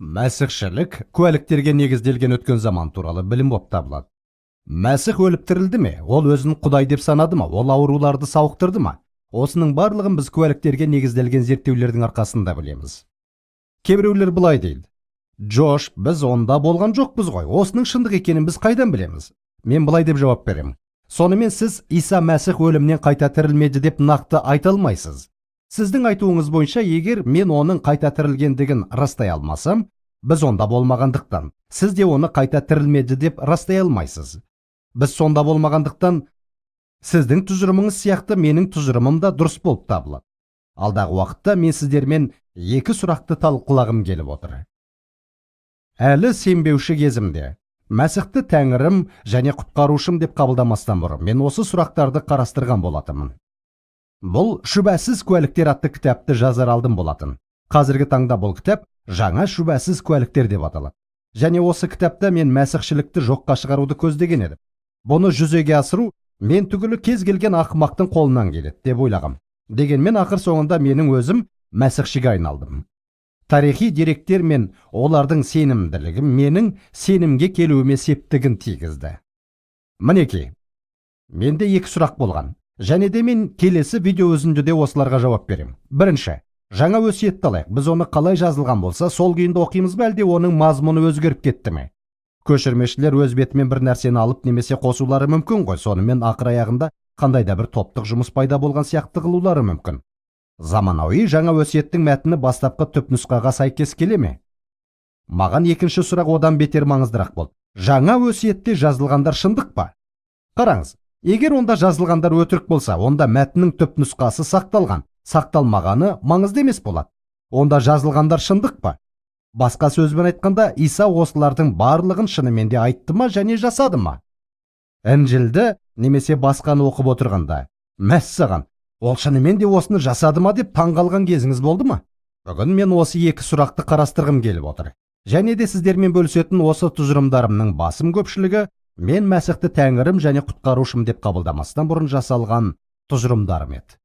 Мәсіхшілік куәліктерге негізделген өткен заман туралы білім болып табылады. Мәсіх өліп тірілді ме? Ол өзін Құдай деп санады ма? Ол ауруларды сауықтырды ма? Осының барлығын біз куәліктерге негізделген зерттеулердің арқасында білеміз. Кейбіреулер былай дейді: Джош, біз онда болған жоқпыз ғой. Осының шындық екенін біз қайдан білеміз? Мен былай деп жауап беремін. Сонымен сіз Иса Мәсіх өлімнен қайта тірілмеді деп нақты айта алмайсыз. Сіздің айтуыңыз бойынша, егер мен оның қайта тірілгендігін растай алмасам, біз онда болмағандықтан, сіз де оны қайта тірілмеді деп растай алмайсыз. Біз сонда болмағандықтан, сіздің тұжырымыңыз сияқты менің тұжырымым да дұрыс болып табылады. Алдағы уақытта мен сіздермен екі сұрақты талқылағым келіп отыр. Әлі сенбеуші кезімде, Мәсіхті Тәңірім және құтқарушым деп қабылдамастан бұрын мен осы сұрақтарды қарастырған болатынмын. Бұл шүбәсіз куәліктер атты кітапты жазар алдым болатын. Қазіргі таңда бұл кітап жаңа шүбәсіз куәліктер деп аталады. Және осы кітапта мен мәсіхшілікті жоққа шығаруды көздеген едім. Бұны жүзеге асыру мен түгілі кез келген ақымақтың қолынан келеді деп ойлағам. Дегенмен ақыр соңында менің өзім мәсіхшіге айналдым. Тарихи деректер мен олардың сенімділігі менің сенімге келуіме септігін тигізді. Мінекей, менде екі сұрақ болған. Және де мен келесі видео үзіндіде осыларға жауап берем. Бірінші, жаңа өсиетті алайық. Біз оны қалай жазылған болса, сол күйінде оқимыз ба, әлде оның мазмұны өзгеріп кетті ме? Көшірмешілер өз бетімен бір нәрсені алып немесе қосулары мүмкін ғой. Сонымен ақыр аяғында қандай да бір топтық жұмыс пайда болған сияқты қылулары мүмкін. Заманауи жаңа өсиеттің мәтіні бастапқы түпнұсқаға сәйкес келе ме? Маған екінші сұрақ одан бетер маңыздырақ болды. Жаңа өсиетте жазылғандар шындық па? Қараңыз, егер онда жазылғандар өтірік болса, онда мәтіннің түпнұсқасы сақталған, сақталмағаны маңызды емес болады. Онда жазылғандар шындық па? Басқа сөзбен айтқанда, Иса осылардың барлығын шынымен де айтты ма және жасады ма? Інжілді немесе басқаны оқып отырғанда, мәссаған, ол шынымен де осыны жасады ма деп таңғалған кезіңіз болды ма? Бүгін мен осы екі сұрақты қарастырғым келіп отыр. Және де сіздермен бөлісетін осы тұжырымдарымның басым көпшілігі мен Мәсіхті Тәңірім және құтқарушым деп қабылдамастан бұрын жасалған тұжырымдарым еді.